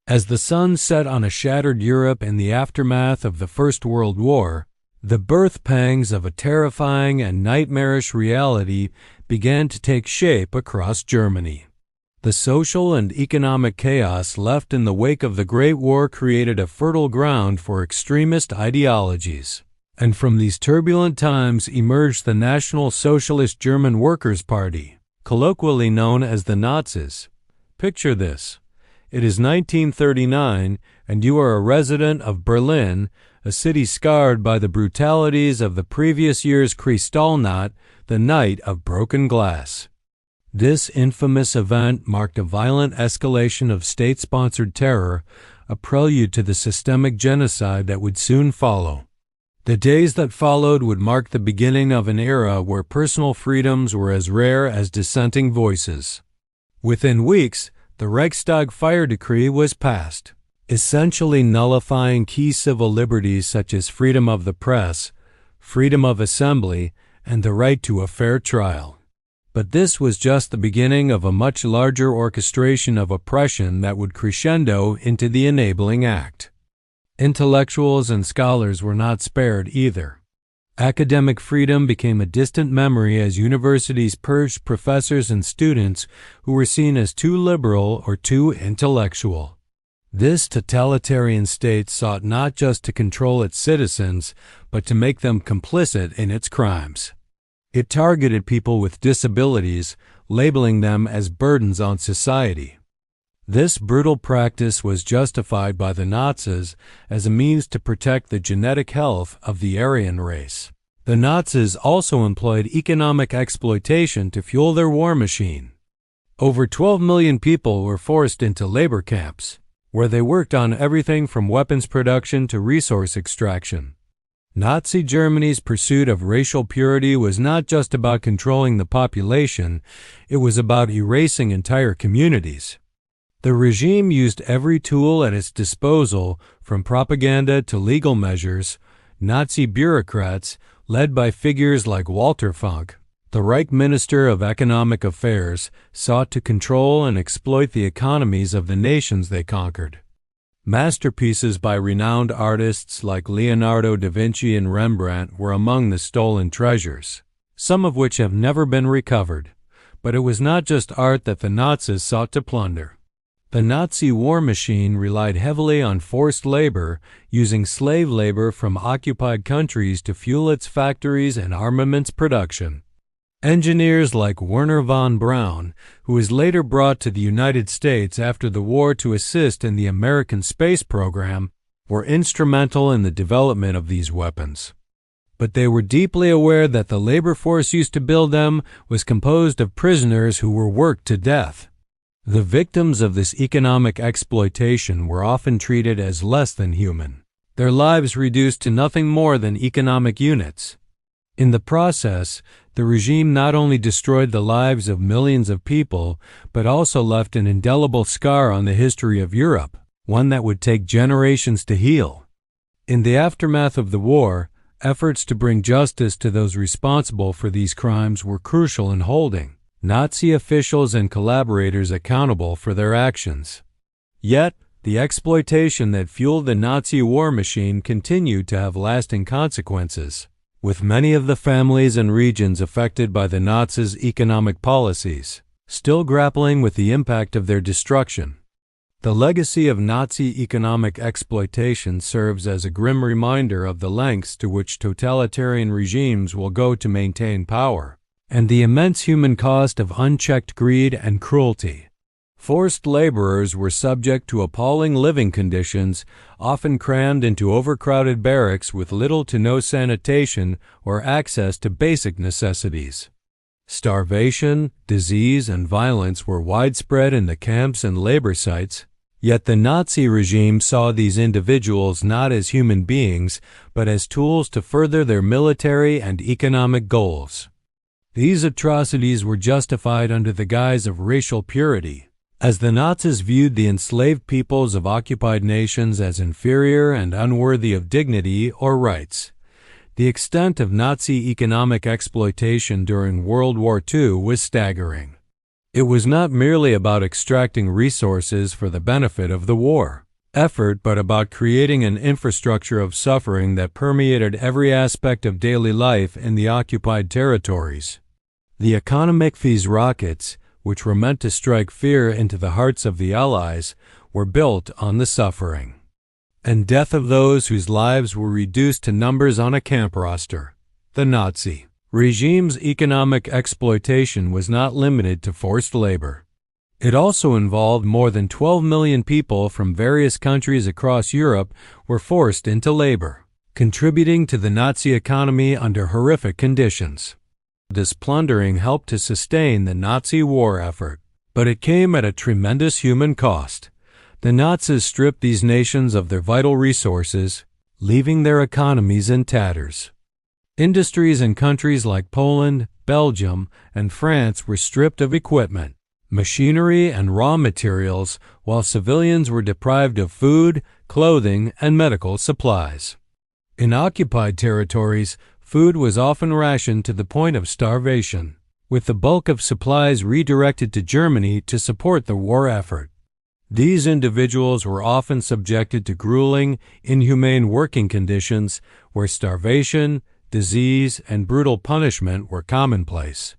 As the sun set on a shattered Europe in the aftermath of the First World War, the birth pangs of a terrifying and nightmarish reality began to take shape across Germany. The social and economic chaos left in the wake of the Great War created a fertile ground for extremist ideologies. And from these turbulent times emerged the National Socialist German Workers' Party, colloquially known as the Nazis. Picture this. It is 1939, and you are a resident of Berlin, a city scarred by the brutalities of the previous year's Kristallnacht, the Night of Broken Glass. This infamous event marked a violent escalation of state-sponsored terror, a prelude to the systemic genocide that would soon follow. The days that followed would mark the beginning of an era where personal freedoms were as rare as dissenting voices. Within weeks, the Reichstag fire decree was passed, essentially nullifying key civil liberties such as freedom of the press, freedom of assembly, and the right to a fair trial. But this was just the beginning of a much larger orchestration of oppression that would crescendo into the Enabling Act. Intellectuals and scholars were not spared either. Academic freedom became a distant memory as universities purged professors and students who were seen as too liberal or too intellectual. This totalitarian state sought not just to control its citizens, but to make them complicit in its crimes. It targeted people with disabilities, labeling them as burdens on society. This brutal practice was justified by the Nazis as a means to protect the genetic health of the Aryan race. The Nazis also employed economic exploitation to fuel their war machine. Over 12 million people were forced into labor camps, where they worked on everything from weapons production to resource extraction. Nazi Germany's pursuit of racial purity was not just about controlling the population, it was about erasing entire communities. The regime used every tool at its disposal, from propaganda to legal measures. Nazi bureaucrats, led by figures like Walter Funk, the Reich Minister of Economic Affairs, sought to control and exploit the economies of the nations they conquered. Masterpieces by renowned artists like Leonardo da Vinci and Rembrandt were among the stolen treasures, some of which have never been recovered. But it was not just art that the Nazis sought to plunder. The Nazi war machine relied heavily on forced labor, using slave labor from occupied countries to fuel its factories and armaments production. Engineers like Werner von Braun, who was later brought to the United States after the war to assist in the American space program, were instrumental in the development of these weapons. But they were deeply aware that the labor force used to build them was composed of prisoners who were worked to death. The victims of this economic exploitation were often treated as less than human, their lives reduced to nothing more than economic units. In the process, the regime not only destroyed the lives of millions of people, but also left an indelible scar on the history of Europe, one that would take generations to heal. In the aftermath of the war, efforts to bring justice to those responsible for these crimes were crucial in holding Nazi officials and collaborators accountable for their actions. Yet, the exploitation that fueled the Nazi war machine continued to have lasting consequences, with many of the families and regions affected by the Nazis' economic policies still grappling with the impact of their destruction. The legacy of Nazi economic exploitation serves as a grim reminder of the lengths to which totalitarian regimes will go to maintain power, and the immense human cost of unchecked greed and cruelty. Forced laborers were subject to appalling living conditions, often crammed into overcrowded barracks with little to no sanitation or access to basic necessities. Starvation, disease, and violence were widespread in the camps and labor sites, yet the Nazi regime saw these individuals not as human beings, but as tools to further their military and economic goals. These atrocities were justified under the guise of racial purity, as the Nazis viewed the enslaved peoples of occupied nations as inferior and unworthy of dignity or rights. The extent of Nazi economic exploitation during World War II was staggering. It was not merely about extracting resources for the benefit of the war effort, but about creating an infrastructure of suffering that permeated every aspect of daily life in the occupied territories. The these rockets, which were meant to strike fear into the hearts of the Allies, were built on the suffering and death of those whose lives were reduced to numbers on a camp roster. The Nazi regime's economic exploitation was not limited to forced labor. It also involved more than 12 million people from various countries across Europe were forced into labor, contributing to the Nazi economy under horrific conditions. This plundering helped to sustain the Nazi war effort, but it came at a tremendous human cost. The Nazis stripped these nations of their vital resources, leaving their economies in tatters. Industries in countries like Poland, Belgium, and France were stripped of equipment, machinery, and raw materials, while civilians were deprived of food, clothing, and medical supplies. In occupied territories, food was often rationed to the point of starvation, with the bulk of supplies redirected to Germany to support the war effort. These individuals were often subjected to grueling, inhumane working conditions where starvation, disease, and brutal punishment were commonplace.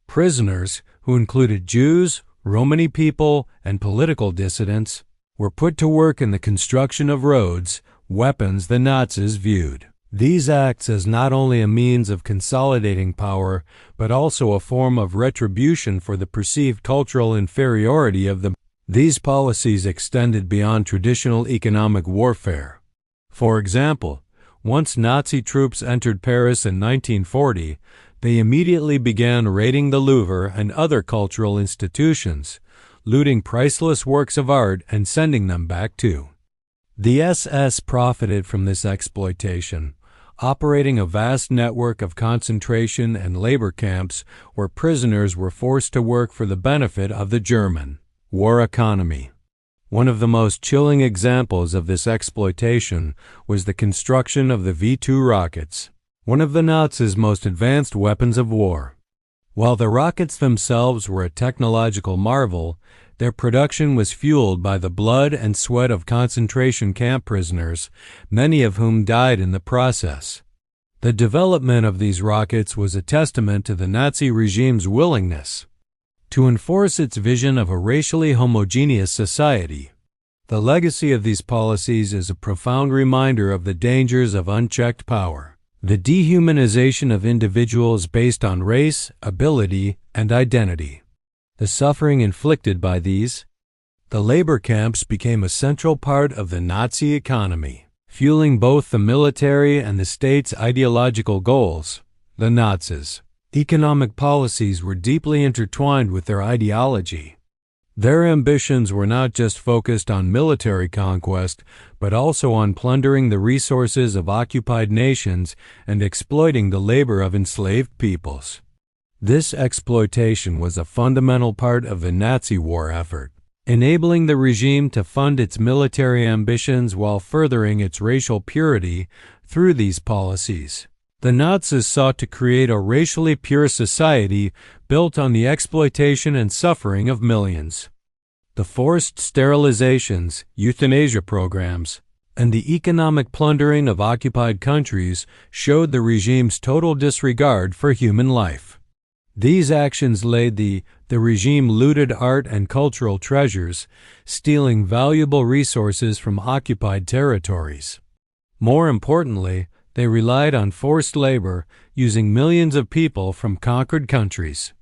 Prisoners, who included Jews, Romani people, and political dissidents, were put to work in the construction of roads, weapons the Nazis viewed these acts as not only a means of consolidating power, but also a form of retribution for the perceived cultural inferiority of them. These policies extended beyond traditional economic warfare. For example, once Nazi troops entered Paris in 1940, they immediately began raiding the Louvre and other cultural institutions, looting priceless works of art and sending them back too. The SS profited from this exploitation, operating a vast network of concentration and labor camps where prisoners were forced to work for the benefit of the German war economy. One of the most chilling examples of this exploitation was the construction of the V-2 rockets, one of the Nazis' most advanced weapons of war. While the rockets themselves were a technological marvel, their production was fueled by the blood and sweat of concentration camp prisoners, many of whom died in the process. The development of these rockets was a testament to the Nazi regime's willingness to enforce its vision of a racially homogeneous society. The legacy of these policies is a profound reminder of the dangers of unchecked power, the dehumanization of individuals based on race, ability, and identity. The suffering inflicted by the labor camps became a central part of the Nazi economy, fueling both the military and the state's ideological goals. The Nazis' economic policies were deeply intertwined with their ideology. Their ambitions were not just focused on military conquest, but also on plundering the resources of occupied nations and exploiting the labor of enslaved peoples. This exploitation was a fundamental part of the Nazi war effort, enabling the regime to fund its military ambitions while furthering its racial purity through these policies. The Nazis sought to create a racially pure society built on the exploitation and suffering of millions. The forced sterilizations, euthanasia programs, and the economic plundering of occupied countries showed the regime's total disregard for human life. These actions laid the regime looted art and cultural treasures, stealing valuable resources from occupied territories. More importantly, they relied on forced labor, using millions of people from conquered countries.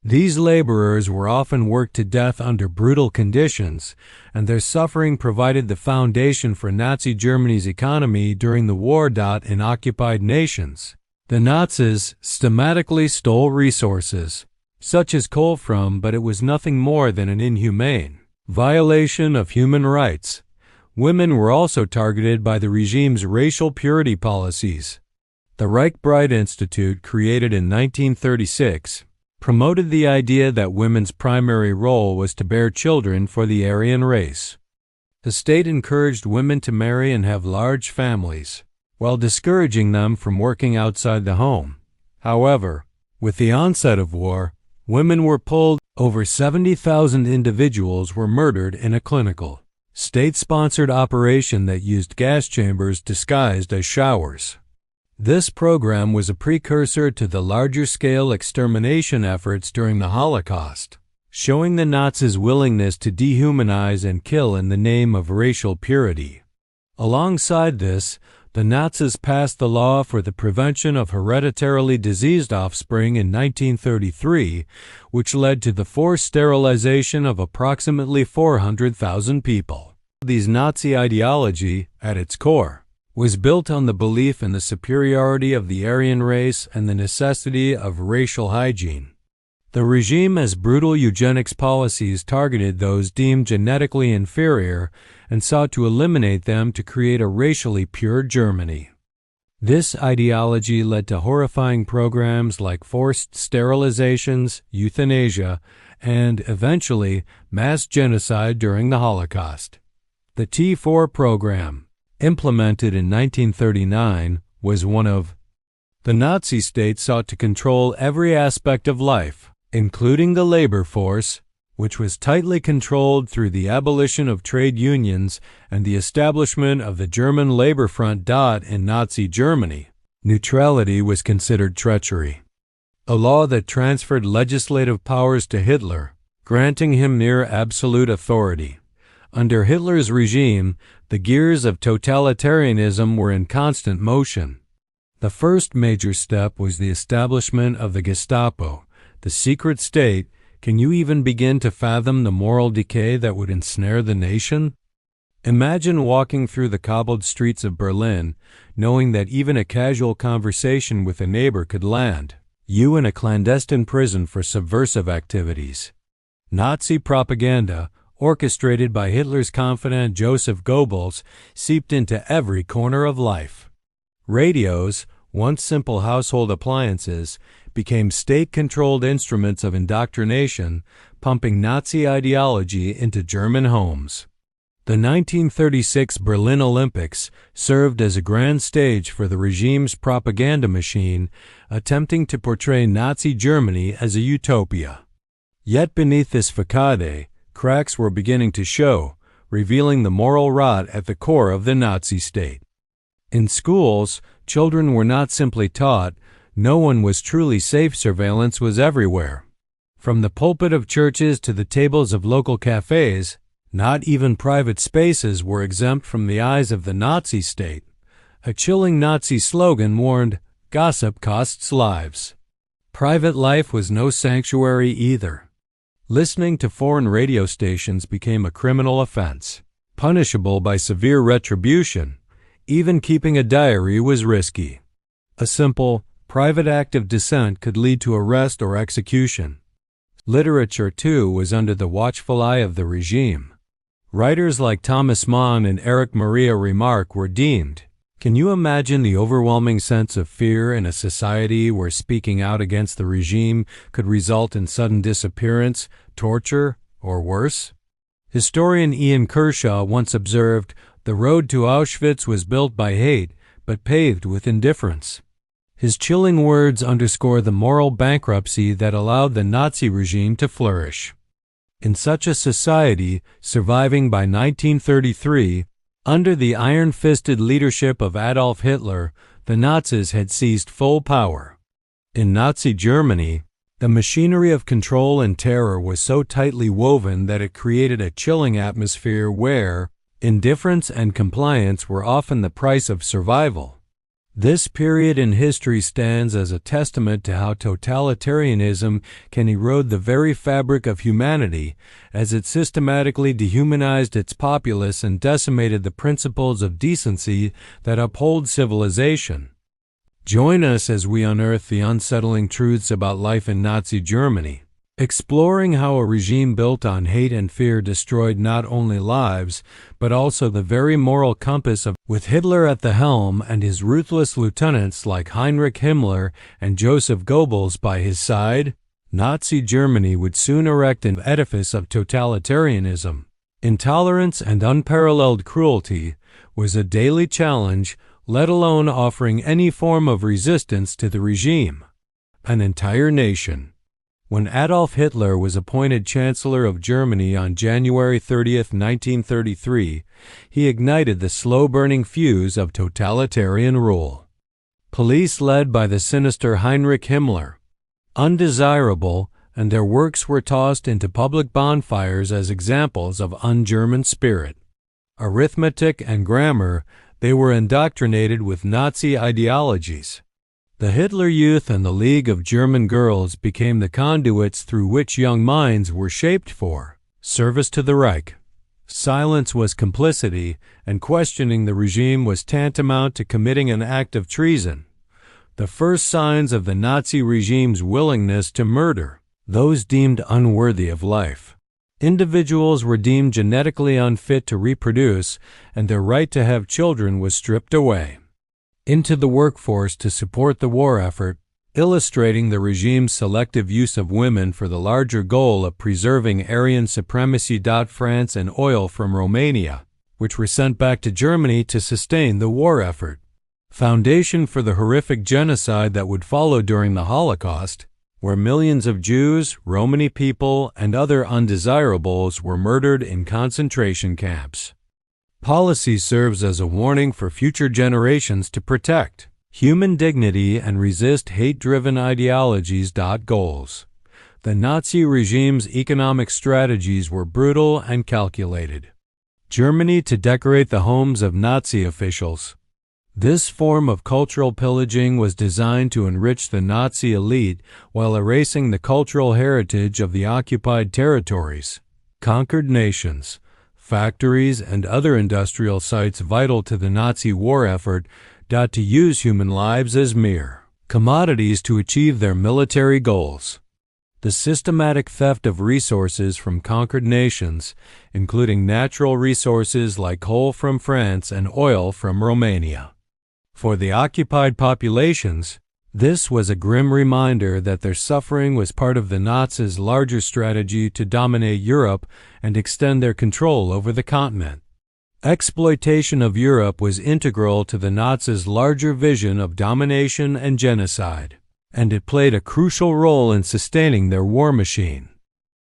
These laborers were often worked to death under brutal conditions, and their suffering provided the foundation for Nazi Germany's economy during the war. In occupied nations, the Nazis systematically stole resources, such as coal but it was nothing more than an inhumane violation of human rights. Women were also targeted by the regime's racial purity policies. The Reich Bride Institute, created in 1936, promoted the idea that women's primary role was to bear children for the Aryan race. The state encouraged women to marry and have large families, while discouraging them from working outside the home. However, with the onset of war, Women were pulled. Over 70,000 individuals were murdered in a clinical, state-sponsored operation that used gas chambers disguised as showers. This program was a precursor to the larger-scale extermination efforts during the Holocaust, showing the Nazis' willingness to dehumanize and kill in the name of racial purity. Alongside this, the Nazis passed the law for the prevention of hereditarily diseased offspring in 1933, which led to the forced sterilization of approximately 400,000 people. This Nazi ideology, at its core, was built on the belief in the superiority of the Aryan race and the necessity of racial hygiene. The regime's brutal eugenics policies targeted those deemed genetically inferior and sought to eliminate them to create a racially pure Germany. This ideology led to horrifying programs like forced sterilizations, euthanasia, and, eventually, mass genocide during the Holocaust. The T4 program, implemented in 1939, was one of. The Nazi state sought to control every aspect of life, including the labor force, which was tightly controlled through the abolition of trade unions and the establishment of the German Labor Front. In Nazi Germany, neutrality was considered treachery. A law that transferred legislative powers to Hitler, granting him near absolute authority. Under Hitler's regime, the gears of totalitarianism were in constant motion. The first major step was the establishment of the Gestapo, the secret state. Can you even begin to fathom the moral decay that would ensnare the nation? Imagine walking through the cobbled streets of Berlin, knowing that even a casual conversation with a neighbor could land you in a clandestine prison for subversive activities. Nazi propaganda, orchestrated by Hitler's confidant Joseph Goebbels, seeped into every corner of life. Radios, once simple household appliances, became state-controlled instruments of indoctrination, pumping Nazi ideology into German homes. The 1936 Berlin Olympics served as a grand stage for the regime's propaganda machine, attempting to portray Nazi Germany as a utopia. Yet beneath this facade, cracks were beginning to show, revealing the moral rot at the core of the Nazi state. In schools, children were not simply taught, no one was truly safe. Surveillance was everywhere. From the pulpit of churches to the tables of local cafes, not even private spaces were exempt from the eyes of the Nazi state. A chilling Nazi slogan warned, "Gossip costs lives." Private life was no sanctuary either. Listening to foreign radio stations became a criminal offense, punishable by severe retribution. Even keeping a diary was risky. A simple, private act of dissent could lead to arrest or execution. Literature, too, was under the watchful eye of the regime. Writers like Thomas Mann and Erich Maria Remarque were deemed. Can you imagine the overwhelming sense of fear in a society where speaking out against the regime could result in sudden disappearance, torture, or worse? Historian Ian Kershaw once observed, "The road to Auschwitz was built by hate, but paved with indifference." His chilling words underscore the moral bankruptcy that allowed the Nazi regime to flourish. In such a society, surviving by 1933, under the iron-fisted leadership of Adolf Hitler, the Nazis had seized full power. In Nazi Germany, the machinery of control and terror was so tightly woven that it created a chilling atmosphere where indifference and compliance were often the price of survival. This period in history stands as a testament to how totalitarianism can erode the very fabric of humanity, as it systematically dehumanized its populace and decimated the principles of decency that uphold civilization. Join us as we unearth the unsettling truths about life in Nazi Germany, exploring how a regime built on hate and fear destroyed not only lives, but also the very moral compass of. With Hitler at the helm and his ruthless lieutenants like Heinrich Himmler and Joseph Goebbels by his side, Nazi Germany would soon erect an edifice of totalitarianism. Intolerance and unparalleled cruelty was a daily challenge, let alone offering any form of resistance to the regime. An entire nation When Adolf Hitler was appointed Chancellor of Germany on January 30, 1933, he ignited the slow-burning fuse of totalitarian rule. Police led by the sinister Heinrich Himmler, undesirable, and their works were tossed into public bonfires as examples of un-German spirit. Arithmetic and grammar, they were indoctrinated with Nazi ideologies. The Hitler Youth and the League of German Girls became the conduits through which young minds were shaped for service to the Reich. Silence was complicity, and questioning the regime was tantamount to committing an act of treason. The first signs of the Nazi regime's willingness to murder those deemed unworthy of life. Individuals were deemed genetically unfit to reproduce, and their right to have children was stripped away. Into the workforce to support the war effort, illustrating the regime's selective use of women for the larger goal of preserving Aryan supremacy. France and oil from Romania, which were sent back to Germany to sustain the war effort. Foundation for the horrific genocide that would follow during the Holocaust, where millions of Jews, Romani people, and other undesirables were murdered in concentration camps. Policy serves as a warning for future generations to protect human dignity and resist hate-driven ideologies. Goals. The Nazi regime's economic strategies were brutal and calculated. Germany to decorate the homes of Nazi officials. This form of cultural pillaging was designed to enrich the Nazi elite while erasing the cultural heritage of the occupied territories. Conquered nations, factories, and other industrial sites vital to the Nazi war effort to use human lives as mere commodities to achieve their military goals. The systematic theft of resources from conquered nations, including natural resources like coal from France and oil from Romania. For the occupied populations, this was a grim reminder that their suffering was part of the Nazis' larger strategy to dominate Europe and extend their control over the continent. Exploitation of Europe was integral to the Nazis' larger vision of domination and genocide, and it played a crucial role in sustaining their war machine.